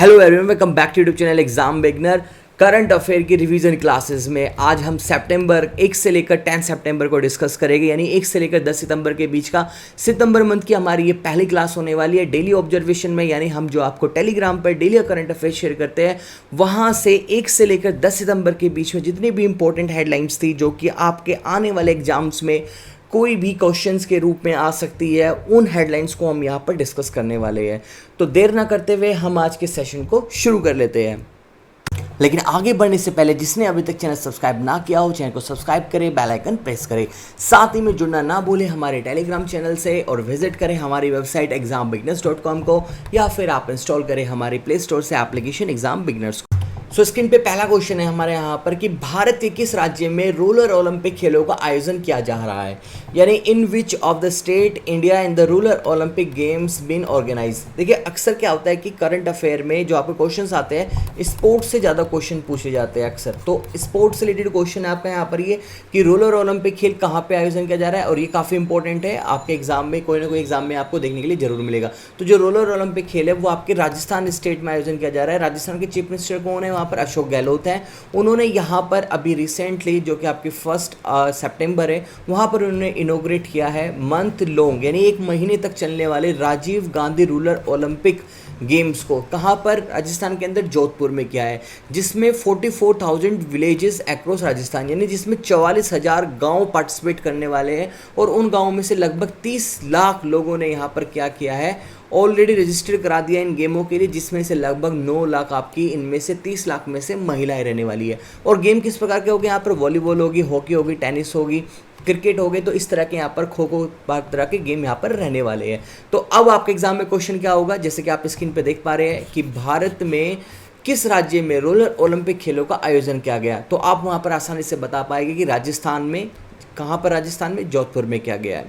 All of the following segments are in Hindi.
Hello everyone, welcome back to YouTube channel exam beginner. Current affair की रिवीजन क्लासेस में आज हम सितंबर 1 से लेकर 10 सितंबर को डिस्कस करेंगे, यानी 1 से लेकर 10 सितंबर के बीच का सितंबर मंथ की हमारी ये पहली क्लास होने वाली है डेली ऑब्जर्वेशन में। यानी हम जो आपको टेलीग्राम पर डेली करंट अफेयर शेयर करते हैं, वहाँ से 1 से लेकर 10 सितंबर के बीच में जितनी भी इंपॉर्टेंट हेडलाइंस थी जो कि आपके आने वाले एग्जाम्स में कोई भी क्वेश्चंस के रूप में आ सकती है, उन हेडलाइंस को हम यहाँ पर डिस्कस करने वाले हैं। तो देर ना करते हुए हम आज के सेशन को शुरू कर लेते हैं। लेकिन आगे बढ़ने से पहले जिसने अभी तक चैनल सब्सक्राइब ना किया हो, चैनल को सब्सक्राइब करें, बेल आइकन प्रेस करें, साथ ही में जुड़ना ना भूलें हमारे टेलीग्राम चैनल से, और विजिट करें हमारी वेबसाइट exambigners.com को, या फिर आप इंस्टॉल करें हमारे प्ले स्टोर से एप्लीकेशन एग्जाम बिगनर्स को। सो स्क्रीन पे पहला क्वेश्चन है हमारे यहाँ पर कि भारत के किस राज्य में रोलर ओलंपिक खेलों का आयोजन किया जा रहा है, यानी in which of the state India in the roller Olympic games been organise. देखिए, अक्सर क्या होता है कि करंट अफेयर में जो आपके क्वेश्चंस आते हैं, स्पोर्ट्स से ज़्यादा क्वेश्चन पूछे जाते हैं अक्सर। तो स्पोर्ट्स से रिलेटेड क्वेश्चन है आपका यहाँ पर ये कि रोलर ओलंपिक खेल कहाँ पर आयोजन किया जा रहा है, और ये काफ़ी इंपॉर्टेंट है, आपके एग्जाम में कोई ना कोई एग्जाम में आपको देखने के लिए जरूर मिलेगा। तो जो रोलर ओलंपिक खेल है वो आपके राजस्थान स्टेट में आयोजन किया जा रहा है। राजस्थान के चीफ मिनिस्टर कौन है वहाँ पर? अशोक गहलोत हैं। उन्होंने यहाँ पर अभी रिसेंटली जो कि आपकी 1 सितंबर है, वहाँ पर उन्होंने इनोग्रेट किया है मंथ लॉन्ग, यानी 1 महीने तक चलने वाले Rajiv Gandhi rural Olympic games को। कहाँ पर? राजस्थान के अंदर जोधपुर में किया है, जिसमें 44,000 विलेजेस अक्रॉस राजस्थान, यानी जिसमें 44,000 गांव पार्टिसिपेट करने वाले हैं, और उन गाँवों में से लगभग 30 लाख लोगों ने यहाँ पर क्या किया है, ऑलरेडी रजिस्टर करा दिया इन गेमों के लिए, जिसमें से लगभग 9 लाख आपकी, इनमें से 30 लाख में से महिलाएं रहने वाली है। और गेम किस प्रकार के होंगे यहाँ पर? वॉलीबॉल होगी, हॉकी होगी, टेनिस होगी, क्रिकेट हो गए, तो इस तरह के यहाँ पर खो खो तरह के गेम यहाँ पर रहने वाले हैं। तो अब आपके एग्जाम में क्वेश्चन क्या होगा, जैसे कि आप स्क्रीन पे देख पा रहे हैं कि भारत में किस राज्य में रोलर ओलंपिक खेलों का आयोजन किया गया, तो आप वहाँ पर आसानी से बता पाएंगे कि राजस्थान में। कहाँ पर? राजस्थान में जोधपुर में किया गया है।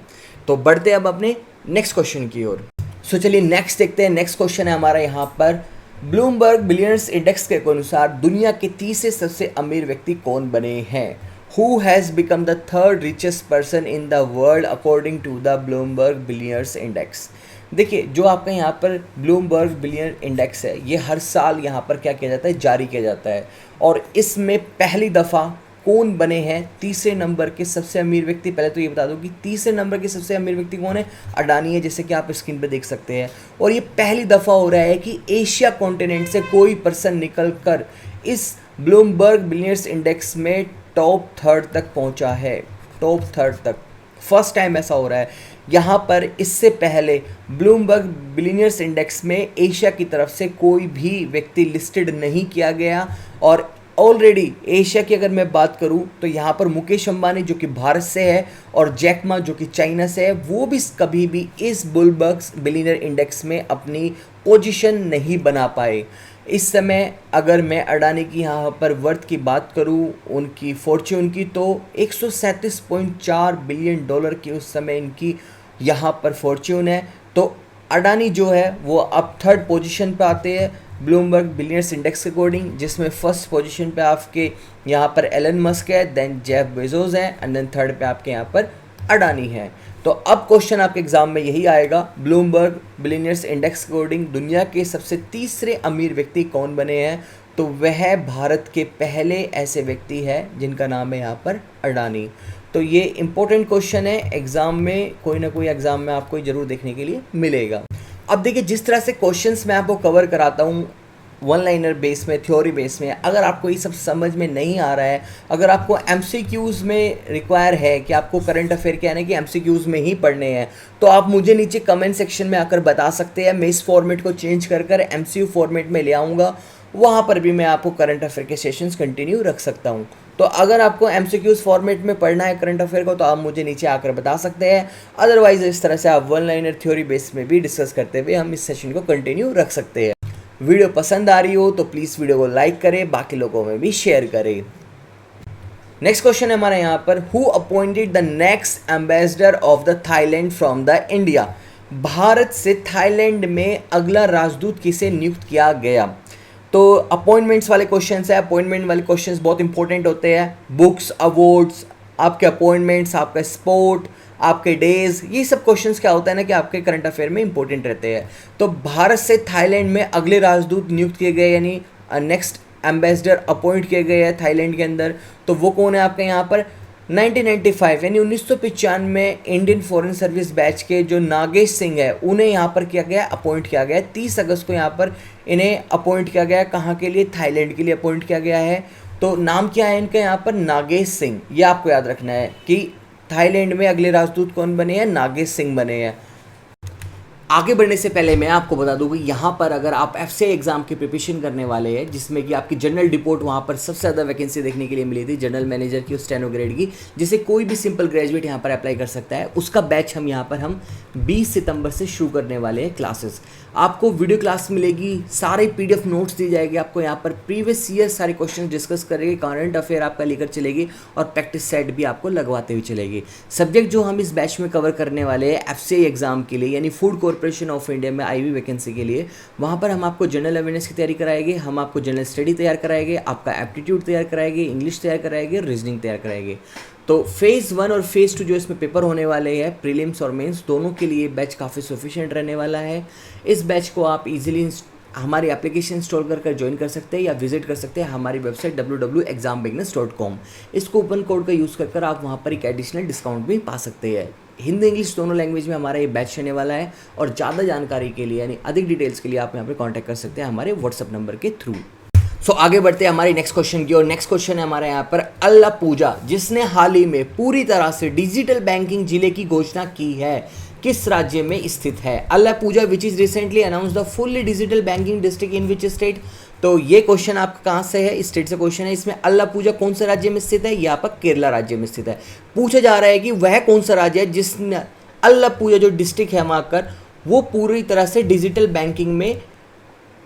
तो बढ़ते अब अपने नेक्स्ट क्वेश्चन की ओर। सो चलिए नेक्स्ट देखते हैं। नेक्स्ट क्वेश्चन है हमारा यहाँ पर, ब्लूमबर्ग बिलियनर्स इंडेक्स के अनुसार दुनिया के तीसरे सबसे अमीर व्यक्ति कौन बने हैं? Who has become the third richest person in the world according to the Bloomberg Billionaires Index? देखिए, जो आपका यहाँ पर ब्लूमबर्ग बिलियनर इंडेक्स है, ये हर साल यहाँ पर क्या किया जाता है, जारी किया जाता है, और इसमें पहली दफ़ा कौन बने हैं तीसरे नंबर के सबसे अमीर व्यक्ति? पहले तो ये बता दूं कि तीसरे नंबर के सबसे अमीर व्यक्ति कौन है? अडानी है, जैसे कि आप स्क्रीन पे देख सकते हैं। और ये पहली दफ़ा हो रहा है कि एशिया कॉन्टिनेंट से कोई पर्सन निकल कर इस ब्लूमबर्ग बिलियनर्स इंडेक्स में टॉप 3 तक पहुंचा है। टॉप 3 तक फर्स्ट टाइम ऐसा हो रहा है। यहाँ पर इससे पहले ब्लूमबर्ग बिलियनर्स इंडेक्स में एशिया की तरफ से कोई भी व्यक्ति लिस्टेड नहीं किया गया। और ऑलरेडी एशिया की अगर मैं बात करूं तो यहाँ पर मुकेश अंबानी जो कि भारत से है, और जैक मा जो कि चाइना से है, वो भी कभी भी इस ब्लूमबर्ग बिलियनर इंडेक्स में अपनी पोजीशन नहीं बना पाए। इस समय अगर मैं अडानी की यहाँ पर वर्थ की बात करूँ, उनकी फॉर्च्यून की, तो 137.4 बिलियन डॉलर की उस समय इनकी यहाँ पर फॉर्च्यून है। तो अडानी जो है वो अब 3rd पोजीशन पे आते हैं ब्लूमबर्ग बिलियनर्स इंडेक्स के अकॉर्डिंग, जिसमें 1st पोजीशन पे आपके यहाँ पर एलन मस्क है, देन जेफ बेजोस है, एंड देन 3rd पे आपके यहाँ पर अडानी है। तो अब क्वेश्चन आपके एग्जाम में यही आएगा, ब्लूमबर्ग बिलियनर्स इंडेक्स के अकॉर्डिंग दुनिया के सबसे तीसरे अमीर व्यक्ति कौन बने हैं? तो वह भारत के पहले ऐसे व्यक्ति है जिनका नाम है यहाँ पर अडानी। तो ये इंपॉर्टेंट क्वेश्चन है, एग्जाम में कोई ना कोई एग्जाम में आपको जरूर देखने के लिए मिलेगा। अब देखिए, जिस तरह से क्वेश्चंस मैं आपको कवर कराता हूँ वन लाइनर बेस में, थ्योरी बेस में, अगर आपको ये सब समझ में नहीं आ रहा है, अगर आपको एमसीक्यूज़ में रिक्वायर है कि आपको करंट अफेयर क्या है कि एमसीक्यूज़ में ही पढ़ने हैं, तो आप मुझे नीचे कमेंट सेक्शन में आकर बता सकते हैं। मैं इस फॉर्मेट को चेंज कर एमसीक्यू फॉर्मेट में ले आऊँगा, वहाँ पर भी मैं आपको करंट अफेयर के सेशंस कंटिन्यू रख सकता हूँ। तो अगर आपको एमसीक्यूज़ फॉर्मेट में पढ़ना है करंट अफेयर को, तो आप मुझे नीचे आकर बता सकते हैं। अदरवाइज इस तरह से आप वन लाइनर थ्योरी बेस में भी डिस्कस करते हुए हम इस सेशन को कंटिन्यू रख सकते हैं। वीडियो पसंद आ रही हो तो प्लीज़ वीडियो को लाइक करें, बाकी लोगों में भी शेयर करें। नेक्स्ट क्वेश्चन है हमारा यहाँ पर, who appointed the next ambassador of the Thailand from the India? Bharat से थाईलैंड में अगला राजदूत किसे नियुक्त किया गया? तो अपॉइंटमेंट्स वाले क्वेश्चंस है, अपॉइंटमेंट वाले क्वेश्चंस बहुत इंपॉर्टेंट होते हैं। बुक्स, अवार्ड्स, आपके अपॉइंटमेंट्स, आपका स्पोर्ट, आपके डेज, ये सब क्वेश्चंस क्या होता है ना कि आपके करंट अफेयर में इंपॉर्टेंट रहते हैं। तो भारत से थाईलैंड में अगले राजदूत नियुक्त किए गए, यानी नेक्स्ट एम्बेसडर अपॉइंट किए गए हैं थाईलैंड के अंदर। तो वो कौन है आपके यहाँ पर 1995 यानी 1995 में इंडियन फॉरेन सर्विस बैच के जो नागेश सिंह है उन्हें यहाँ पर किया गया, अपॉइंट किया गया। 30 अगस्त को यहाँ पर इन्हें अपॉइंट किया गया। कहाँ के लिए? थाईलैंड के लिए अपॉइंट किया गया है। तो नाम क्या है इनका यहाँ पर? नागेश सिंह। ये आपको याद रखना है कि थाईलैंड में अगले राजदूत कौन बने हैं? नागेश सिंह बने हैं। आगे बढ़ने से पहले मैं आपको बता दूं कि यहाँ पर अगर आप एफसीआई एग्जाम की प्रिपरेशन करने वाले हैं, जिसमें कि आपकी जनरल रिपोर्ट वहाँ पर सबसे ज़्यादा वैकेंसी देखने के लिए मिली थी, जनरल मैनेजर की और स्टेनो ग्रेड की, जिसे कोई भी सिंपल ग्रेजुएट यहाँ पर अप्लाई कर सकता है, उसका बैच हम यहाँ पर 20 सितंबर से शुरू करने वाले हैं क्लासेस। आपको वीडियो क्लास मिलेगी, सारे PDF नोट्स दी जाएगी आपको, यहाँ पर प्रीवियस ईयर सारे क्वेश्चन डिस्कस करेंगे, करंट अफेयर आपका लेकर चलेगी और प्रैक्टिस सेट भी आपको लगवाते हुए चलेगी। सब्जेक्ट जो हम इस बैच में कवर करने वाले हैं एफसीआई एग्जाम के लिए, यानी फूड कॉर्पोरेशन ऑफ इंडिया में आईवी वैकेंसी के लिए, वहाँ पर हम आपको जनरल अवेयरनेस की तैयारी कराएंगे, हम आपको जनरल स्टडी तैयार कराएंगे, आपका एप्टीट्यूड तैयार कराएंगे, इंग्लिश तैयार कराएंगे, रीजनिंग तैयार कराएंगे। तो फेज़ 1 और फेज़ 2 जो इसमें पेपर होने वाले हैं, प्रीलिम्स और मेंस, दोनों के लिए बैच काफ़ी सफिशिएंट रहने वाला है। इस बैच को आप इजीली हमारी एप्लीकेशन इंस्टॉल कर ज्वाइन कर सकते हैं या विजिट कर सकते हैं हमारी वेबसाइट www.exambeginners.com। इस कूपन कोड का यूज़ कर आप वहाँ पर एक एडिशनल डिस्काउंट भी पा सकते हैं। हिंदी इंग्लिश दोनों लैंग्वेज में हमारा ये बैच रहने वाला है। और ज़्यादा जानकारी के लिए यानी अधिक डिटेल्स के लिए आप यहाँ पर कॉन्टैक्ट कर सकते हैं हमारे व्हाट्सअप नंबर के थ्रू। सो आगे बढ़ते हैं हमारी नेक्स्ट क्वेश्चन की, और नेक्स्ट क्वेश्चन है हमारे यहाँ पर अल्लापूजा, जिसने हाल ही में पूरी तरह से डिजिटल बैंकिंग जिले की घोषणा की है, किस राज्य में स्थित है? Alappuzha which is recently announce the fully digital banking district in which state? तो ये क्वेश्चन आपका कहाँ से है? स्टेट से क्वेश्चन है। इसमें अल्लापूजा कौन से राज्य में स्थित है? ये आपका केरला राज्य में स्थित है। पूछा जा रहा है कि वह कौन सा राज्य है जिसने अल्लापूजा जो डिस्ट्रिक्ट है वहाँ कर वो पूरी तरह से डिजिटल बैंकिंग में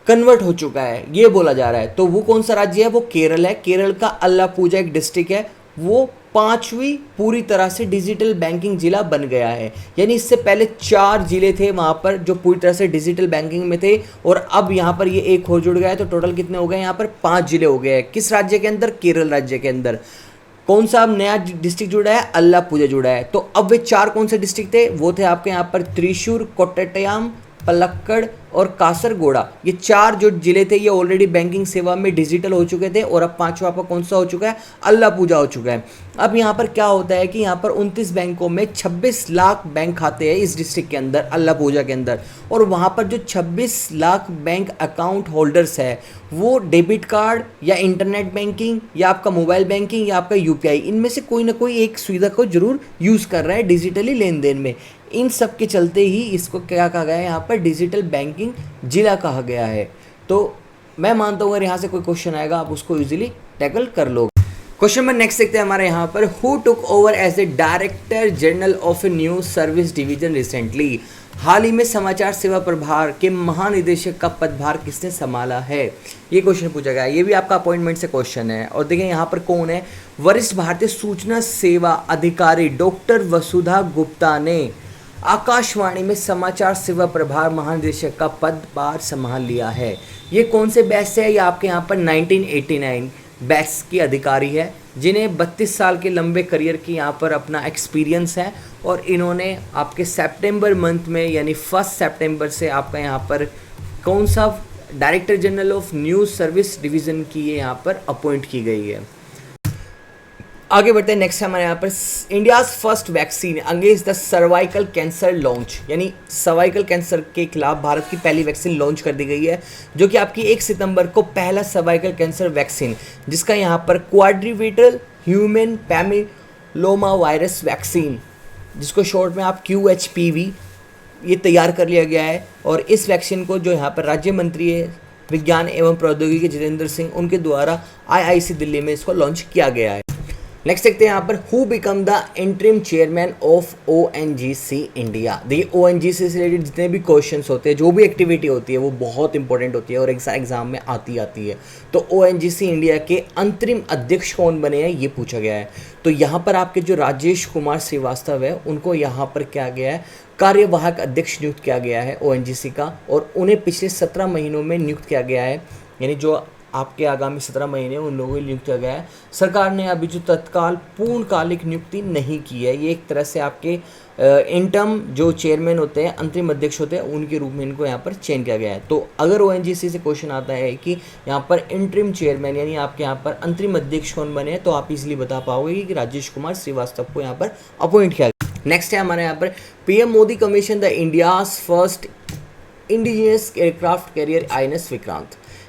कन्वर्ट हो चुका है, ये बोला जा रहा है। तो वो कौन सा राज्य है? वो केरल है। केरल का अल्लापूजा एक डिस्ट्रिक्ट है, वो 5वीं पूरी तरह से डिजिटल बैंकिंग जिला बन गया है। यानी इससे पहले 4 जिले थे वहाँ पर जो पूरी तरह से डिजिटल बैंकिंग में थे, और अब यहाँ पर ये एक और जुड़ गया है। तो टोटल कितने हो गए? यहाँ पर 5 जिले हो गए हैं। किस राज्य के अंदर? केरल राज्य के अंदर। कौन सा अब नया डिस्ट्रिक्ट जुड़ा है? अल्लापूजा जुड़ा है। तो अब वे 4 कौन से डिस्ट्रिक्ट थे? वो थे आपके यहाँ पर त्रिशूर, कोट्टयम, पलक्कड़ और कासरगोड़ा। ये 4 जो जिले थे ये ऑलरेडी बैंकिंग सेवा में डिजिटल हो चुके थे, और अब 5वां आपका कौन सा हो चुका है? अल्लापूजा हो चुका है। अब यहाँ पर क्या होता है कि यहाँ पर 29 बैंकों में 26 लाख बैंक खाते हैं इस डिस्ट्रिक्ट के अंदर, अल्लापूजा के अंदर। और वहाँ पर जो 26 लाख बैंक अकाउंट होल्डर्स है वो डेबिट कार्ड या इंटरनेट बैंकिंग या आपका मोबाइल बैंकिंग या आपका UPI, इनमें से कोई ना कोई एक सुविधा को जरूर यूज़ कर रहा है डिजिटली लेन देन में। इन सब के चलते ही इसको क्या कहा गया है? यहाँ पर डिजिटल बैंकिंग जिला कहा गया है। तो मैं मानता हूँ अगर यहाँ से कोई क्वेश्चन आएगा आप उसको इजीली टैकल कर लोगे। क्वेश्चन नंबर नेक्स्ट देखते हैं हमारे यहाँ पर, who took over as a director general of a news service division recently? हाल ही में समाचार सेवा प्रभार के महानिदेशक का पदभार किसने संभाला है? ये क्वेश्चन पूछा गया। ये भी आपका अपॉइंटमेंट से क्वेश्चन है। और देखिए यहाँ पर कौन है? वरिष्ठ भारतीय सूचना सेवा अधिकारी डॉक्टर वसुधा गुप्ता ने आकाशवाणी में समाचार सेवा प्रभार महानिदेशक का पदभार संभाल लिया है। ये कौन से बैच से है? ये आपके यहाँ पर 1989 बैच की अधिकारी है, जिन्हें 32 साल के लंबे करियर की यहाँ पर अपना एक्सपीरियंस है। और इन्होंने आपके सितंबर मंथ में यानी 1 सितंबर से आपका यहाँ पर कौन सा director general of news service division की ये यहाँ पर अपॉइंट की गई है। आगे बढ़ते हैं। नेक्स्ट हमारे यहाँ पर India's first vaccine against the cervical cancer launch, यानी सर्वाइकल कैंसर के खिलाफ भारत की पहली वैक्सीन लॉन्च कर दी गई है, जो कि आपकी 1 सितंबर को पहला सर्वाइकल कैंसर वैक्सीन, जिसका यहाँ पर quadrilateral human papilloma virus vaccine, जिसको शॉर्ट में आप QHPV, ये तैयार कर लिया गया है। और इस वैक्सीन को जो यहाँ पर राज्य मंत्री है विज्ञान एवं प्रौद्योगिकी जितेंद्र सिंह, उनके द्वारा IIC दिल्ली में इसको लॉन्च किया गया है। नेक्स्ट देखते हैं यहाँ पर, who become the interim chairman of ONGC India? देखिए ONGC से रिलेटेड जितने भी क्वेश्चंस होते हैं, जो भी एक्टिविटी होती है वो बहुत इंपॉर्टेंट होती है और एग्जाम में आती है। तो ONGC इंडिया के अंतरिम अध्यक्ष कौन बने हैं ये पूछा गया है। तो यहाँ पर आपके जो राजेश कुमार श्रीवास्तव है उनको यहाँ पर क्या गया है? कार्यवाहक अध्यक्ष नियुक्त किया गया है ONGC का, और उन्हें पिछले 17 महीनों में नियुक्त किया गया है। यानी जो आपके आगामी 17 महीने उन लोगों को नियुक्त किया गया है। सरकार ने अभी जो तत्काल पूर्णकालिक नियुक्ति नहीं की है, ये एक तरह से आपके इंटर्म जो चेयरमैन होते हैं, अंतरिम अध्यक्ष होते हैं, उनके रूप में इनको यहाँ पर चयन किया गया है। तो अगर ओएनजीसी से क्वेश्चन आता है कि यहाँ पर इंटरिम चेयरमैन यानी आपके यहाँ पर अंतरिम अध्यक्ष कौन बने, तो आप इजीली बता पाओगे कि राजेश कुमार श्रीवास्तव को यहाँ पर अपॉइंट किया गया। नेक्स्ट है हमारे यहाँ पर PM Modi commission the India's first indigenous aircraft carrier INS Vikrant,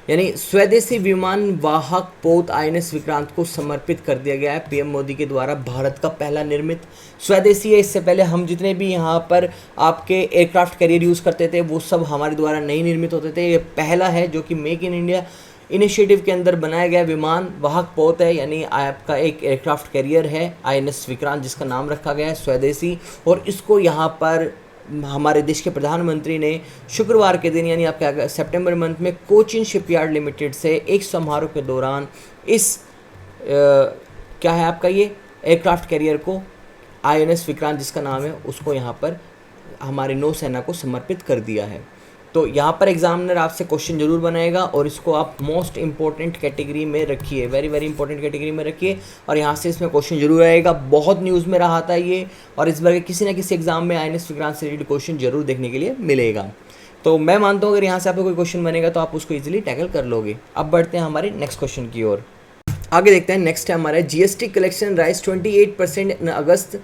यानी स्वदेशी विमान वाहक पोत आईएनएस विक्रांत को समर्पित कर दिया गया है पीएम मोदी के द्वारा। भारत का पहला निर्मित स्वदेशी है। इससे पहले हम जितने भी यहाँ पर आपके एयरक्राफ्ट कैरियर यूज़ करते थे वो सब हमारे द्वारा नहीं निर्मित होते थे। ये पहला है जो कि मेक इन इंडिया इनिशिएटिव के अंदर बनाया गया विमान वाहक पोत है, यानी आपका एक एयरक्राफ्ट कैरियर है आईएनएस विक्रांत, जिसका नाम रखा गया है स्वदेशी। और इसको यहाँ पर हमारे देश के प्रधानमंत्री ने शुक्रवार के दिन यानी आपके सितंबर मंथ में कोचिन शिपयार्ड लिमिटेड से एक समारोह के दौरान इस क्या है आपका ये एयरक्राफ्ट कैरियर को आईएनएस विक्रांत जिसका नाम है उसको यहाँ पर हमारे नौसेना को समर्पित कर दिया है। तो यहाँ पर एग्जामिनर आपसे क्वेश्चन जरूर बनाएगा और इसको आप मोस्ट इंपॉर्टेंट कैटेगरी में रखिए, वेरी वेरी इंपॉर्टेंट कैटेगरी में रखिए और यहाँ से इसमें क्वेश्चन जरूर आएगा। बहुत न्यूज़ में रहा था ये और इस बार के किसी न किसी एग्जाम में आईएनएस विक्रांत से रिलेटेड क्वेश्चन जरूर देखने के लिए मिलेगा। तो मैं मानता हूँ अगर यहाँ से आपको कोई क्वेश्चन बनेगा तो आप उसको ईजिली टैकल कर लोगे। अब बढ़ते हैं हमारे नेक्स्ट क्वेश्चन की ओर, आगे देखते हैं। नेक्स्ट है हमारा जीएसटी कलेक्शन राइज 28% इन अगस्त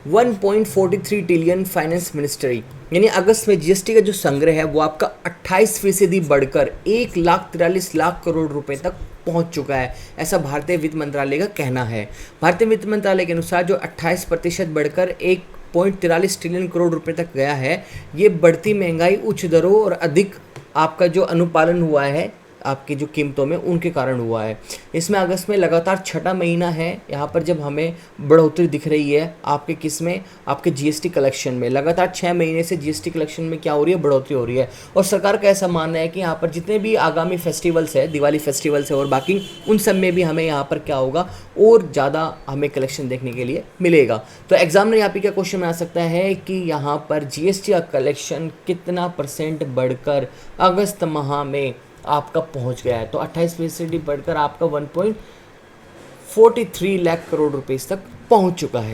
1.43 ट्रिलियन फाइनेंस मिनिस्ट्री, यानी अगस्त में जीएसटी का जो संग्रह है वो आपका 28% बढ़कर 1,43,00,000 करोड़ रुपए तक पहुंच चुका है, ऐसा भारतीय वित्त मंत्रालय का कहना है। भारतीय वित्त मंत्रालय के अनुसार जो 28% बढ़कर 1.43 ट्रिलियन करोड़ रुपए तक गया है, ये बढ़ती महंगाई, उच्च दरों और अधिक आपका जो अनुपालन हुआ है आपकी जो कीमतों में उनके कारण हुआ है। इसमें अगस्त में लगातार छठा महीना है यहाँ पर जब हमें बढ़ोतरी दिख रही है आपके किस में, आपके जीएसटी कलेक्शन में। लगातार 6 महीने से जीएसटी कलेक्शन में क्या हो रही है, बढ़ोतरी हो रही है। और सरकार का ऐसा मानना है कि यहाँ पर जितने भी आगामी फेस्टिवल्स है, दिवाली फेस्टिवल्स है और बाकी उन सब में भी हमें यहाँ पर क्या होगा और ज़्यादा हमें कलेक्शन देखने के लिए मिलेगा। तो एग्जामिनर यहाँ पे क्या क्वेश्चन में आ सकता है कि यहाँ पर जीएसटी का कलेक्शन कितना % बढ़कर अगस्त माह में आपका पहुंच गया है। तो 28% बढ़कर आपका 1.43 लाख करोड़ रुपए तक पहुंच चुका है।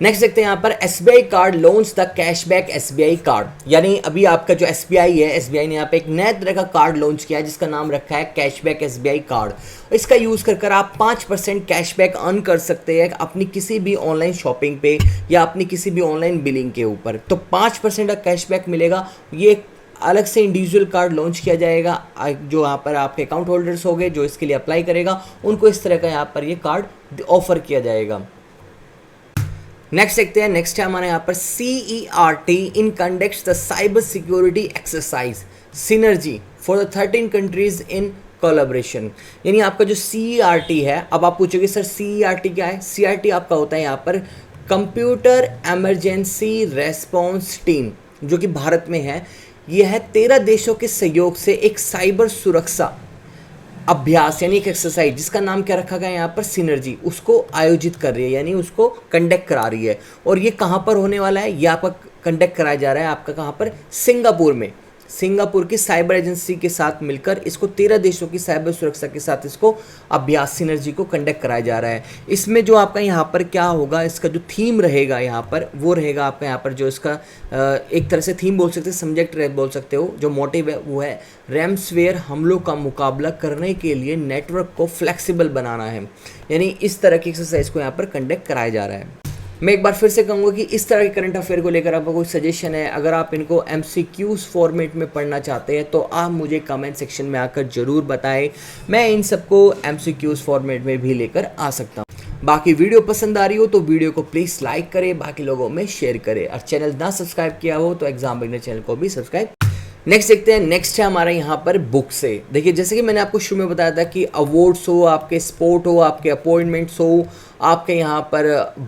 नेक्स्ट देखते हैं यहाँ पर SBI card launch the cashback SBI card, यानी अभी आपका जो एसबीआई है, एसबीआई ने यहाँ पे एक नए तरह का कार्ड लॉन्च किया है जिसका नाम रखा है कैशबैक एसबीआई कार्ड। इसका यूज़ कर आप 5% कैशबैक अर्न कर सकते हैं अपनी किसी भी ऑनलाइन शॉपिंग पे या अपनी किसी भी ऑनलाइन बिलिंग के ऊपर। तो 5% का कैशबैक मिलेगा। ये अलग से इंडिविजुअल कार्ड लॉन्च किया जाएगा। जो यहाँ पर आपके अकाउंट होल्डर्स हो गए जो इसके लिए अप्लाई करेगा उनको इस तरह का यहाँ पर ये कार्ड ऑफर किया जाएगा। नेक्स्ट देखते हैं। नेक्स्ट है हमारे यहाँ पर CERT in conducts the cyber security exercise synergy for the 13 countries in collaboration, यानी आपका जो CERT है। अब आप पूछोगे सर CERT क्या है? CERT आपका होता है यहाँ पर कंप्यूटर इमरजेंसी रेस्पॉन्स टीम, जो कि भारत में है। यह है 13 देशों के सहयोग से एक साइबर सुरक्षा अभ्यास यानी एक एक्सरसाइज जिसका नाम क्या रखा गया यहाँ पर सिनर्जी, उसको आयोजित कर रही है यानी उसको कंडक्ट करा रही है। और ये कहाँ पर होने वाला है? ये आपका कंडक्ट कराया जा रहा है आपका कहाँ पर? सिंगापुर में। सिंगापुर की साइबर एजेंसी के साथ मिलकर इसको 13 देशों की साइबर सुरक्षा के साथ इसको अभ्यास सिनर्जी को कंडक्ट कराया जा रहा है। इसमें जो आपका यहाँ पर क्या होगा, इसका जो थीम रहेगा यहाँ पर वो रहेगा आपका यहाँ पर जो इसका एक तरह से थीम बोल सकते हैं, सब्जेक्ट बोल सकते हो। जो मोटिव है वो है रैमस्वेयर हमलों का मुकाबला करने के लिए नेटवर्क को फ्लेक्सिबल बनाना है, यानी इस तरह की एक्सरसाइज को यहाँ पर कंडक्ट कराया जा रहा है। मैं एक बार फिर से कहूँगा कि इस तरह के करंट अफेयर को लेकर आपका कोई सजेशन है, अगर आप इनको MCQs फॉर्मेट में पढ़ना चाहते हैं तो आप मुझे कमेंट सेक्शन में आकर ज़रूर बताएं। मैं इन सबको MCQs फॉर्मेट में भी लेकर आ सकता हूँ। बाकी वीडियो पसंद आ रही हो तो वीडियो को प्लीज़ लाइक करें, बाकी लोगों में शेयर करें और चैनल ना सब्सक्राइब किया हो तो एग्जाम बिगनर चैनल को भी सब्सक्राइब। नेक्स्ट देखते हैं। नेक्स्ट है हमारा यहाँ पर बुक से। देखिए जैसे कि मैंने आपको शुरू में बताया था कि अवार्ड्स हो, आपके स्पोर्ट हो, आपके अपॉइंटमेंट्स हो, आपके यहाँ पर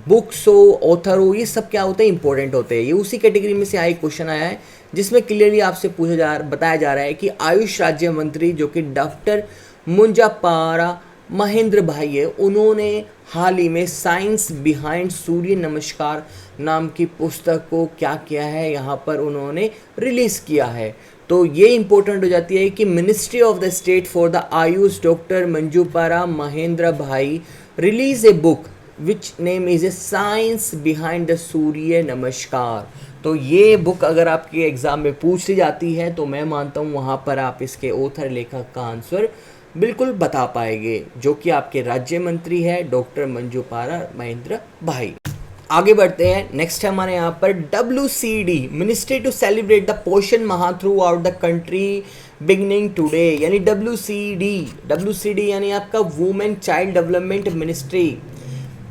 बुक्स हो, ऑथर हो, ये सब क्या होते हैं? इंपॉर्टेंट होते हैं। ये उसी कैटेगरी में से आया एक क्वेश्चन आया है जिसमें क्लियरली आपसे बताया जा रहा है कि आयुष राज्य मंत्री जो कि डॉक्टर मुंजापारा महेंद्र भाई है, उन्होंने हाल ही में साइंस बिहाइंड सूर्य नमस्कार नाम की पुस्तक को क्या किया है, यहाँ पर उन्होंने रिलीज़ किया है। तो ये इंपॉर्टेंट हो जाती है कि ministry of the state for the AYUSH doctor Munjpara Mahendra bhai release a book which name is a science behind the Surya Namaskar. तो ये बुक अगर आपके एग्ज़ाम में पूछ ली जाती है तो मैं मानता हूँ वहाँ पर आप इसके ऑथर लेखक का आंसर बिल्कुल बता पाएंगे, जो कि आपके राज्य मंत्री है डॉक्टर मंजूपारा महेंद्र भाई। आगे बढ़ते हैं। नेक्स्ट है हमारे यहाँ पर WCD ministry to celebrate the Poshan Maah throughout the country beginning today, यानी WCD यानी आपका वुमेन चाइल्ड डेवलपमेंट मिनिस्ट्री,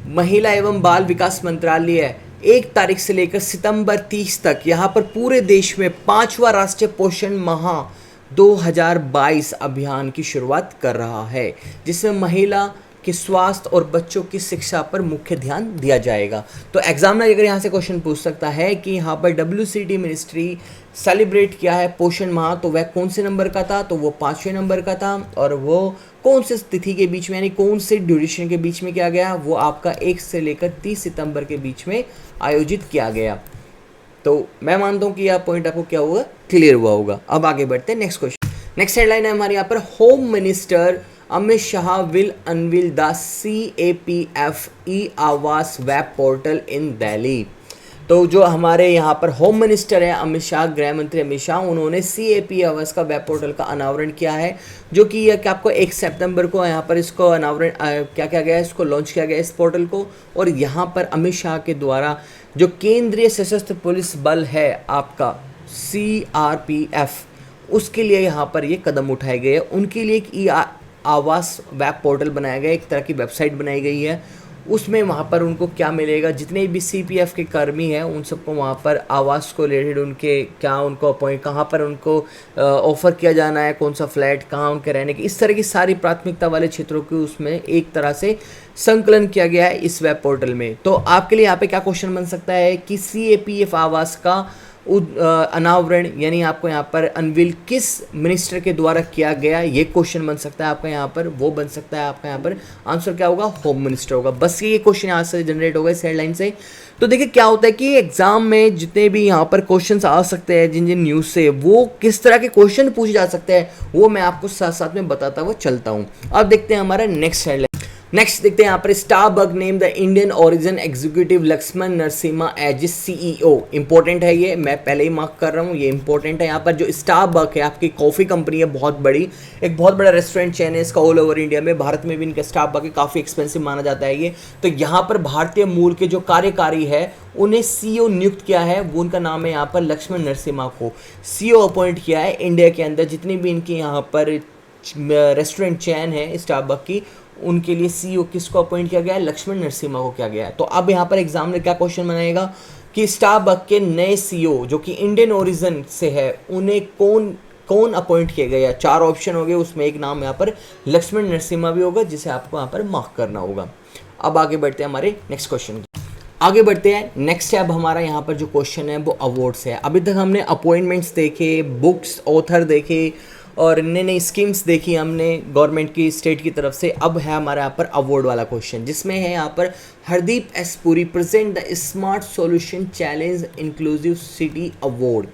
महिला एवं बाल विकास मंत्रालय 1 तारीख से लेकर सितंबर 30 तक यहाँ पर पूरे देश में 5वां राष्ट्रीय पोषण माह 2022 अभियान की शुरुआत कर रहा है, जिसमें महिला के स्वास्थ्य और बच्चों की शिक्षा पर मुख्य ध्यान दिया जाएगा। तो एग्जामिनर अगर यहाँ से क्वेश्चन पूछ सकता है कि यहाँ पर WCD मिनिस्ट्री सेलिब्रेट किया है पोषण माह, तो वह कौन से नंबर का था, तो वो 5वें नंबर का था, और वो कौन से तिथि के बीच में यानी कौन से ड्यूरेशन के बीच में किया गया, वो आपका 1 से लेकर 30 सितंबर के बीच में आयोजित किया गया। तो मैं मानता हूँ कि यह पॉइंट आपको क्या हुआ, क्लियर हुआ होगा। अब आगे बढ़ते हैं नेक्स्ट क्वेश्चन। नेक्स्ट हेडलाइन है हमारे यहाँ पर home minister Amit Shah will unveil the CAPF ई आवास वेब पोर्टल इन दिल्ली। तो जो हमारे यहाँ पर होम मिनिस्टर है अमित शाह, गृह मंत्री अमित शाह, उन्होंने CAP आवास का वेब पोर्टल का अनावरण किया है, जो कि यह कि आपको 1 सितंबर को यहाँ पर इसको अनावरण क्या किया गया है, इसको लॉन्च किया गया इस पोर्टल को। और यहाँ पर अमित शाह के द्वारा जो केंद्रीय सशस्त्र पुलिस बल है आपका CRPF, उसके लिए यहाँ पर ये कदम उठाए गए हैं। उनके लिए एक आवास वेब पोर्टल बनाया गया, एक तरह की वेबसाइट बनाई गई है। उसमें वहाँ पर उनको क्या मिलेगा, जितने भी CPF के कर्मी हैं उन सबको वहाँ पर आवास को रिलेटेड उनके क्या उनको अपॉइंट कहाँ पर उनको ऑफ़र किया जाना है, कौन सा फ्लैट कहाँ उनके रहने की, इस तरह की सारी प्राथमिकता वाले क्षेत्रों की उसमें एक तरह से संकलन किया गया है इस वेब पोर्टल में। तो आपके लिए यहाँ पे क्या क्वेश्चन बन सकता है कि CAPF आवास का अनावरण यानी आपको यहाँ पर अनवील किस मिनिस्टर के द्वारा किया गया, ये क्वेश्चन बन सकता है आपका यहाँ पर। वो बन सकता है आपका यहाँ पर आंसर क्या होगा, होम मिनिस्टर होगा। बस ये क्वेश्चन यहाँ से जनरेट होगा इस हेडलाइन से। तो देखिए क्या होता है कि एग्जाम में जितने भी यहाँ पर क्वेश्चंस आ सकते हैं जिन जिन न्यूज़ से, वो किस तरह के क्वेश्चन पूछे जा सकते हैं वो मैं आपको साथ साथ में बताता हुआ चलता हूँ। अब देखते हैं हमारा नेक्स्ट हेडलाइन। नेक्स्ट देखते हैं यहाँ पर Starbuck name the Indian origin executive Laxman Narasimha as CEO। Important है ये, मैं पहले ही मार्क कर रहा हूँ, ये इंपॉर्टेंट है। यहाँ पर जो स्टारबक है आपकी कॉफ़ी कंपनी है बहुत बड़ी, एक बहुत बड़ा रेस्टोरेंट चेन है इसका ऑल ओवर इंडिया में, भारत में भी इनका स्टारबक है, काफ़ी एक्सपेंसिव माना जाता है ये। तो यहाँ पर भारतीय मूल के जो कार्यकारी है उन्हें CEO नियुक्त किया है, वो उनका नाम है यहाँ पर लक्ष्मण नरसिम्हा को CEO अपॉइंट किया है। इंडिया के अंदर जितनी भी इनकी यहाँ पर रेस्टोरेंट चैन है स्टारबक की, उनके लिए CEO किसको अपॉइंट किया गया है, लक्ष्मण नरसिम्हा को किया गया है। तो अब यहाँ पर एग्जाम में क्या क्वेश्चन बनाएगा कि स्टारबक के नए CEO जो कि इंडियन ओरिजिन से है उन्हें कौन अपॉइंट किया गया। 4 ऑप्शन हो गए, उसमें एक नाम यहाँ पर लक्ष्मण नरसिम्हा भी होगा, जिसे आपको यहाँ पर मार्क करना होगा। अब आगे बढ़ते हैं हमारे नेक्स्ट क्वेश्चन। आगे बढ़ते हैं नेक्स्ट है अब हमारा यहाँ पर जो क्वेश्चन है वो अवार्ड्स है। अभी तक हमने अपॉइंटमेंट्स देखे, बुक्स, ऑथर देखे और नई नई स्कीम्स देखी हमने गवर्नमेंट की, स्टेट की तरफ से। अब है हमारे यहाँ पर अवार्ड वाला क्वेश्चन, जिसमें है यहाँ पर Hardeep S Puri present the smart solution challenge inclusive city award.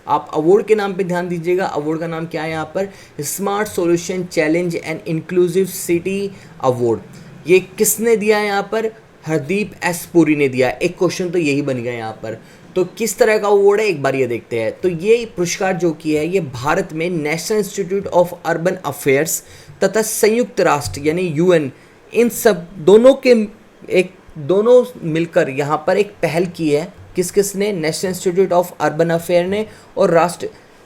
आप अवार्ड के नाम पे ध्यान दीजिएगा, अवार्ड का नाम क्या है यहाँ पर, smart solution challenge and inclusive city award. ये किसने दिया है यहाँ पर, हरदीप एस पुरी ने दिया है। एक क्वेश्चन तो यही बन गया यहाँ पर। तो किस तरह का अवार्ड है एक बार ये देखते हैं। तो ये पुरस्कार जो कि है ये भारत में national institute of urban affairs तथा संयुक्त राष्ट्र यानी UN, इन सब दोनों मिलकर यहाँ पर एक पहल की है। किस ने, national institute of urban affair ने और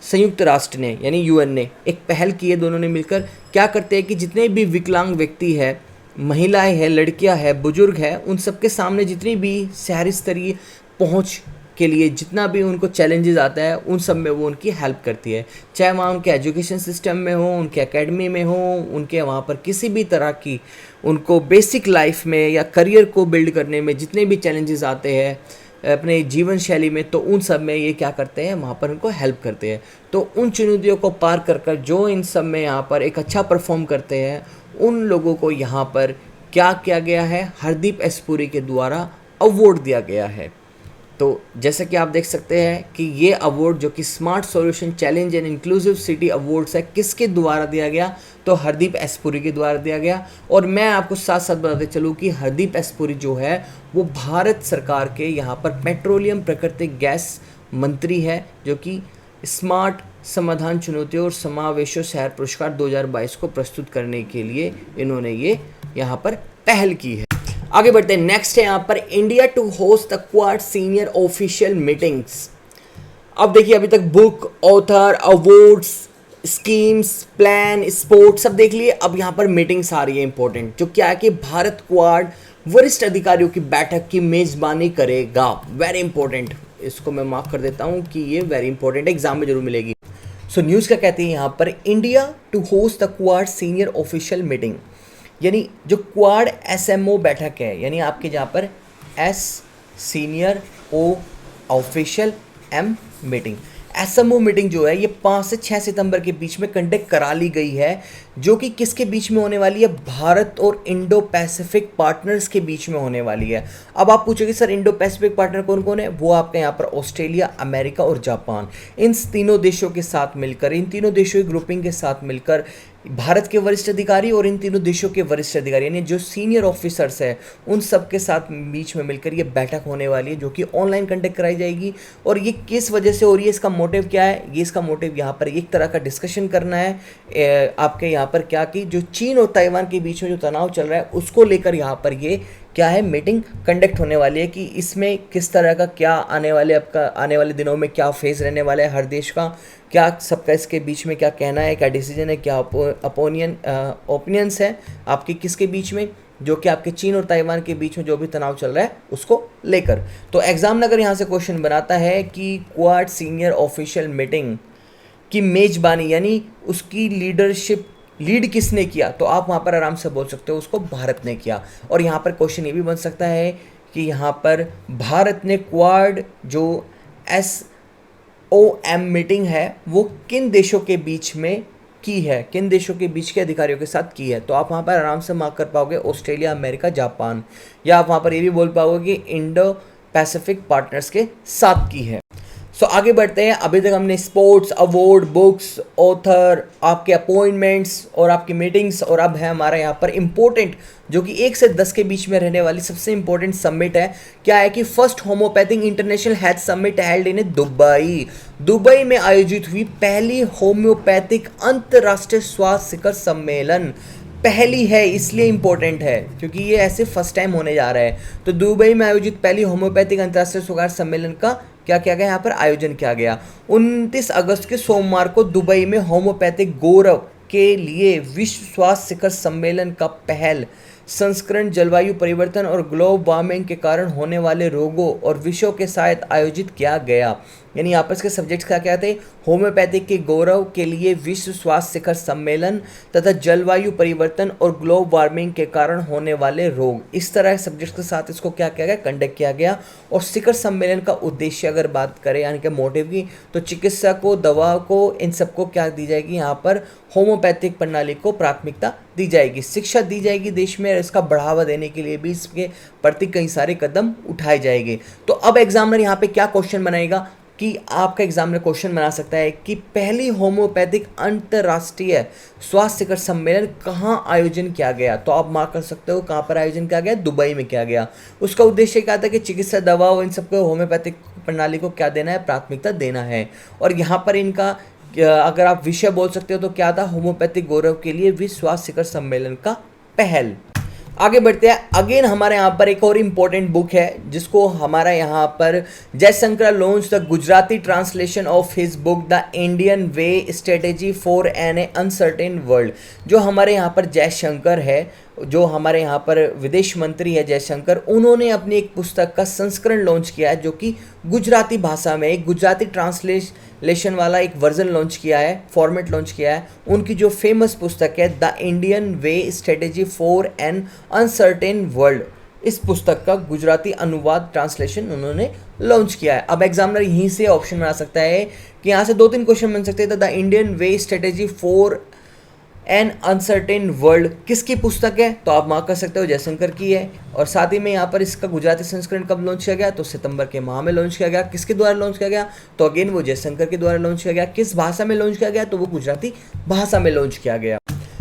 संयुक्त राष्ट्र ने यानी UN ने एक पहल की है। दोनों ने मिलकर क्या करते हैं कि जितने भी विकलांग व्यक्ति है, महिलाएं हैं, लड़कियां हैं, बुजुर्ग हैं, उन सबके सामने जितनी भी शहरी स्तरीय पहुंच के लिए जितना भी उनको चैलेंजेस आता है उन सब में वो उनकी हेल्प करती है। चाहे वहाँ उनके एजुकेशन सिस्टम में हो, उनके एकेडमी में हो, उनके वहाँ पर किसी भी तरह की उनको बेसिक लाइफ में या करियर को बिल्ड करने में जितने भी चैलेंजेस आते हैं अपने जीवन शैली में, तो उन सब में ये क्या करते हैं, वहाँ पर उनको हेल्प करते हैं। तो उन चुनौतियों को पार कर जो इन सब में यहाँ पर एक अच्छा परफॉर्म करते हैं, उन लोगों को यहाँ पर क्या किया गया है, हरदीप एस पुरी के द्वारा अवार्ड दिया गया है। तो जैसा कि आप देख सकते हैं कि ये अवार्ड जो कि smart solution challenge and inclusive city awards है, किसके द्वारा दिया गया, तो हरदीप एस पुरी के द्वारा दिया गया। और मैं आपको साथ साथ बताते चलूँ कि हरदीप एस पुरी जो है वो भारत सरकार के यहाँ पर पेट्रोलियम प्राकृतिक गैस मंत्री है, जो कि स्मार्ट समाधान चुनौतियों और समावेशी शहर पुरस्कार 2022 को प्रस्तुत करने के लिए इन्होंने ये यहाँ पर पहल की है। आगे बढ़ते हैं, नेक्स्ट है यहाँ पर India to host the Quad senior official meetings. अब देखिए, अभी तक book, author, awards, schemes, plan, sports सब देख लिए। अब यहाँ पर मीटिंग्स आ रही है इंपॉर्टेंट, जो क्या है कि भारत क्वाड वरिष्ठ अधिकारियों की बैठक की मेजबानी करेगा। वेरी इंपॉर्टेंट, इसको मैं मार्क कर देता हूँ कि ये वेरी इंपॉर्टेंट एग्जाम में जरूर मिलेगी। सो न्यूज़ क्या कहती है यहाँ पर, India to host the Quad senior official meeting, यानी जो क्वाड एसएमओ बैठक है, यानी आपके जहाँ पर S senior, O official, M meeting. SMO meeting जो है ये 5 से 6 सितंबर के बीच में कंडक्ट करा ली गई है, जो कि किसके बीच में होने वाली है, भारत और इंडो पैसिफिक पार्टनर्स के बीच में होने वाली है। अब आप पूछोगे सर इंडो पैसिफिक पार्टनर कौन कौन है, वो आपके यहाँ पर ऑस्ट्रेलिया, अमेरिका और जापान, इन तीनों देशों के साथ मिलकर, इन तीनों देशों की ग्रुपिंग के साथ मिलकर भारत के वरिष्ठ अधिकारी और इन तीनों देशों के वरिष्ठ अधिकारी यानी जो सीनियर ऑफिसर्स हैं उन सब के साथ बीच में मिलकर ये बैठक होने वाली है, जो कि ऑनलाइन कंडक्ट कराई जाएगी। और ये किस वजह से हो रही है, इसका मोटिव क्या है, ये इसका मोटिव यहाँ पर एक तरह का डिस्कशन करना है आपके यहाँ पर क्या कि जो चीन और ताइवान के बीच में जो तनाव चल रहा है उसको लेकर यहाँ पर ये क्या है मीटिंग कंडक्ट होने वाली है, कि इसमें किस तरह का क्या आने वाले दिनों में क्या फेज रहने वाला है हर देश का, क्या सबका इसके बीच में क्या कहना है, क्या डिसीजन है, क्या ओपिनियंस है आपके किसके बीच में, जो कि आपके चीन और ताइवान के बीच में जो भी तनाव चल रहा है उसको लेकर। तो एग्जामिनर यहाँ से क्वेश्चन बनाता है कि क्वाड सीनियर ऑफिशियल मीटिंग की मेजबानी यानी उसकी लीड किसने किया, तो आप वहाँ पर आराम से बोल सकते हो उसको भारत ने किया। और यहाँ पर क्वेश्चन ये भी बन सकता है कि यहाँ पर भारत ने क्वाड जो SOM मीटिंग है वो किन देशों के बीच में की है, किन देशों के बीच के अधिकारियों के साथ की है, तो आप वहाँ पर आराम से मार्क कर पाओगे ऑस्ट्रेलिया, अमेरिका, जापान, या आप वहाँ पर ये भी बोल पाओगे कि इंडो पैसिफिक पार्टनर्स के साथ की है। सो आगे बढ़ते हैं। अभी तक हमने स्पोर्ट्स, अवार्ड, बुक्स, ऑथर, आपके अपॉइंटमेंट्स और आपकी मीटिंग्स, और अब है हमारा यहाँ पर इम्पोर्टेंट जो कि 1 से 10 के बीच में रहने वाली सबसे इंपॉर्टेंट समिट है। क्या है कि first homeopathic international health summit held in Dubai में आयोजित हुई पहली होम्योपैथिक अंतर्राष्ट्रीय स्वास्थ्य शिखर सम्मेलन। पहली है इसलिए इंपॉर्टेंट है क्योंकि ये ऐसे फर्स्ट टाइम होने जा रहा है। तो दुबई में आयोजित पहली होम्योपैथिक अंतर्राष्ट्रीय स्वास्थ्य सम्मेलन का क्या किया गया, यहाँ पर आयोजन किया गया 29 अगस्त के सोमवार को दुबई में होम्योपैथिक गौरव के लिए विश्व स्वास्थ्य शिखर सम्मेलन का पहल संस्करण जलवायु परिवर्तन और ग्लोबल वार्मिंग के कारण होने वाले रोगों और विषयों के साथ आयोजित किया गया। यानी आपस के सब्जेक्ट्स क्या थे, होम्योपैथिक के गौरव के लिए विश्व स्वास्थ्य शिखर सम्मेलन तथा जलवायु परिवर्तन और ग्लोबल वार्मिंग के कारण होने वाले रोग, इस तरह सब्जेक्ट्स के साथ इसको क्या किया गया, कंडक्ट किया गया। और शिखर सम्मेलन का उद्देश्य अगर बात करें यानी कि मोटिव की, तो चिकित्सा को, दवा को, इन सबको क्या दी जाएगी, यहाँ पर होम्योपैथिक प्रणाली को प्राथमिकता दी जाएगी, शिक्षा दी जाएगी देश में, और इसका बढ़ावा देने के लिए भी इसके प्रति कई सारे कदम उठाए जाएंगे। तो अब एग्जामिनर यहाँ पे क्या क्वेश्चन बनाएगा कि आपका एग्जामिनर क्वेश्चन बना सकता है कि पहली होम्योपैथिक अंतर्राष्ट्रीय स्वास्थ्य शिखर सम्मेलन कहाँ आयोजन किया गया, तो आप मार्क कर सकते हो कहाँ पर आयोजन किया गया, दुबई में किया गया। उसका उद्देश्य क्या था कि चिकित्सा, दवा और इन सबको होम्योपैथिक प्रणाली को क्या देना है, प्राथमिकता देना है। और यहाँ पर इनका अगर आप विषय बोल सकते हो तो क्या था, होम्योपैथिक गौरव के लिए विश्व स्वास्थ्य शिखर सम्मेलन का पहल। आगे बढ़ते हैं। अगेन हमारे यहाँ पर एक और इम्पोर्टेंट बुक है जिसको हमारा यहाँ पर Jaishankar launch the Gujarati translation of his book the Indian way strategy for an uncertain world. जो हमारे यहाँ पर जयशंकर है, जो हमारे यहाँ पर विदेश मंत्री है जयशंकर, उन्होंने अपनी एक पुस्तक का संस्करण लॉन्च किया है जो कि गुजराती भाषा में एक गुजराती ट्रांसलेशन वाला एक वर्जन लॉन्च किया है, फॉर्मेट लॉन्च किया है। उनकी जो फेमस पुस्तक है the Indian way strategy for an uncertain world, इस पुस्तक का गुजराती अनुवाद ट्रांसलेशन उन्होंने लॉन्च किया है। अब एग्जामिनर यहीं से ऑप्शन बना सकता है कि यहाँ से 2-3 क्वेश्चन बन सकते हैं। The Indian way strategy for an uncertain world किसकी पुस्तक है? तो आप मार्क कर सकते हो जयशंकर की है। और साथ ही में यहाँ पर इसका गुजराती संस्करण कब लॉन्च किया गया? तो सितंबर के माह में लॉन्च किया गया। किसके द्वारा लॉन्च किया गया? तो अगेन वो जयशंकर के द्वारा लॉन्च किया गया। किस भाषा में लॉन्च किया गया? तो वो गुजराती भाषा में लॉन्च किया गया।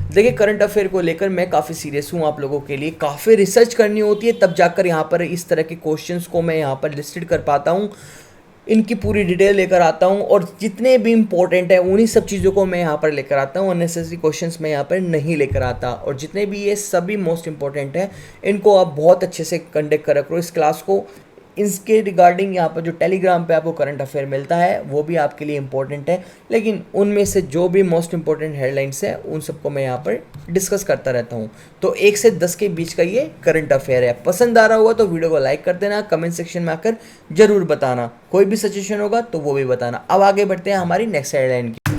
देखिए, करंट अफेयर को लेकर मैं काफ़ी सीरियस हूँ। आप लोगों के लिए काफ़ी रिसर्च करनी होती है, तब जाकर यहाँ पर इस तरह के क्वेश्चंस को मैं यहाँ पर लिस्टेड कर पाता हूँ, इनकी पूरी डिटेल लेकर आता हूँ और जितने भी इंपॉर्टेंट है उन्हीं सब चीज़ों को मैं यहाँ पर लेकर आता हूँ। अननेसेसरी क्वेश्चंस मैं यहाँ पर नहीं लेकर आता, और जितने भी ये सभी मोस्ट इंपॉर्टेंट है इनको आप बहुत अच्छे से कंडक्ट करा करो इस क्लास को। इसके रिगार्डिंग यहाँ पर जो टेलीग्राम पे आपको करंट अफेयर मिलता है वो भी आपके लिए इंपॉर्टेंट है, लेकिन उनमें से जो भी मोस्ट इंपॉर्टेंट हेडलाइंस है उन सबको मैं यहाँ पर डिस्कस करता रहता हूँ। तो 1 से 10 के बीच का ये करंट अफेयर है। पसंद आ रहा होगा तो वीडियो को लाइक कर देना, कमेंट सेक्शन में आकर जरूर बताना, कोई भी सजेशन होगा तो वो भी बताना। अब आगे बढ़ते हैं हमारी नेक्स्ट हेडलाइन की।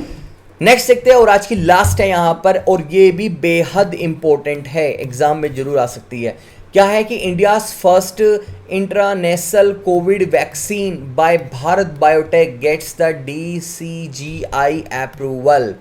नेक्स्ट देखते हैं और आज की लास्ट है यहाँ पर, और ये भी बेहद इंपॉर्टेंट है, एग्जाम में जरूर आ सकती है। क्या है कि India's first intranasal COVID vaccine by Bharat Biotech gets the DCGI approval.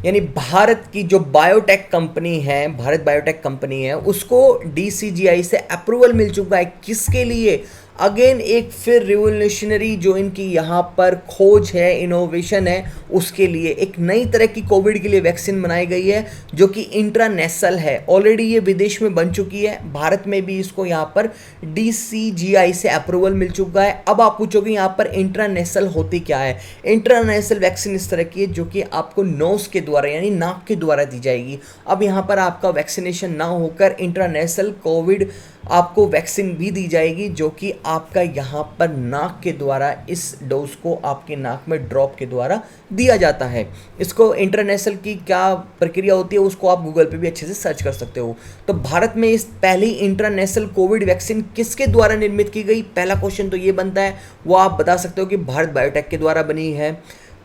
यानी भारत की जो बायोटेक कंपनी है, भारत बायोटेक कंपनी है, उसको DCGI से अप्रूवल मिल चुका है। किसके लिए? अगेन एक फिर रिवोल्यूशनरी जो इनकी यहाँ पर खोज है, इनोवेशन है, उसके लिए एक नई तरह की कोविड के लिए वैक्सीन बनाई गई है जो कि इंट्रानेशनल है। ऑलरेडी ये विदेश में बन चुकी है, भारत में भी इसको यहाँ पर DCGI से अप्रूवल मिल चुका है। अब आप पूछोगे यहाँ पर इंट्रानेशनल होती क्या है? इंट्रानेशनल वैक्सीन इस तरह की है जो कि आपको नोज के द्वारा यानी नाक के द्वारा दी जाएगी। अब यहाँ पर आपका वैक्सीनेशन ना होकर इंट्रानेशनल कोविड आपको वैक्सीन भी दी जाएगी जो कि आपका यहाँ पर नाक के द्वारा, इस डोज को आपके नाक में ड्रॉप के द्वारा दिया जाता है। इसको इंटरनेशनल की क्या प्रक्रिया होती है उसको आप गूगल पे भी अच्छे से सर्च कर सकते हो। तो भारत में इस पहली इंटरनेशनल कोविड वैक्सीन किसके द्वारा निर्मित की गई? पहला क्वेश्चन तो ये बनता है, वो आप बता सकते हो कि भारत बायोटेक के द्वारा बनी है।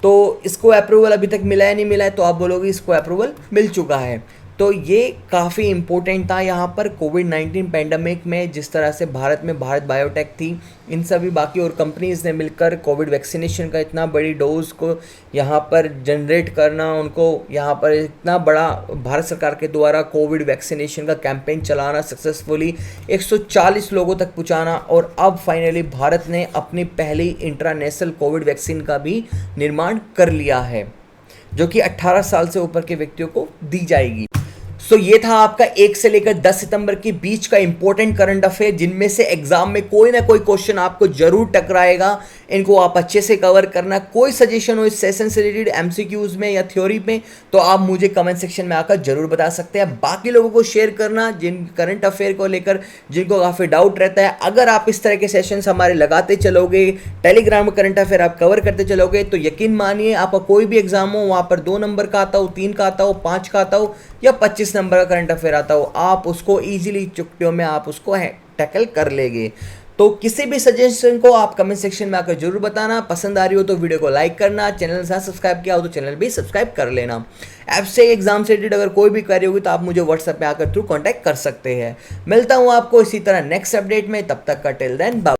तो इसको अप्रूवल अभी तक मिला है नहीं मिला है? तो आप बोलोगे इसको अप्रूवल मिल चुका है। तो ये काफ़ी इम्पोर्टेंट था यहाँ पर कोविड-19 पैंडमिक में। जिस तरह से भारत में भारत बायोटेक थी, इन सभी बाकी और कंपनीज़ ने मिलकर कोविड वैक्सीनेशन का इतना बड़ी डोज को यहाँ पर जनरेट करना, उनको यहाँ पर इतना बड़ा भारत सरकार के द्वारा कोविड वैक्सीनेशन का कैंपेन चलाना, सक्सेसफुली 140 लोगों तक पहुँचाना, और अब फाइनली भारत ने अपनी पहली इंटरनेशनल कोविड वैक्सीन का भी निर्माण कर लिया है जो कि 18 साल से ऊपर के व्यक्तियों को दी जाएगी। सो ये था आपका 1 से लेकर 10 सितंबर के बीच का इंपॉर्टेंट करंट अफेयर, जिनमें से एग्जाम में कोई ना कोई क्वेश्चन आपको जरूर टकराएगा। इनको आप अच्छे से कवर करना। कोई सजेशन हो इस सेशन से रिलेटेड MCQs में या थ्योरी में तो आप मुझे कमेंट सेक्शन में आकर जरूर बता सकते हैं। बाकी लोगों को शेयर करना जिन करंट अफेयर को लेकर जिनको काफ़ी डाउट रहता है। अगर आप इस तरह के सेशंस हमारे लगाते चलोगे, टेलीग्राम में करंट अफेयर आप कवर करते चलोगे, तो यकीन मानिए आपका कोई भी एग्जाम हो वहाँ पर 2 नंबर का आता हो, 3 का आता हो, 5 का आता हो या 25 नंबर का करंट अफेयर आता हो, आप उसको ईजिली चुटकियों में आप उसको टैकल कर लेंगे। तो किसी भी सजेशन को आप कमेंट सेक्शन में आकर जरूर बताना। पसंद आ रही हो तो वीडियो को लाइक करना, चैनल से सब्सक्राइब किया हो तो चैनल भी सब्सक्राइब कर लेना। ऐप से एग्जाम से रिलेटेड अगर कोई भी क्वेरी होगी तो आप मुझे व्हाट्सएप पे आकर थ्रू कांटेक्ट कर सकते हैं। मिलता हूँ आपको इसी तरह नेक्स्ट अपडेट में, तब तक का टिल देन बाय।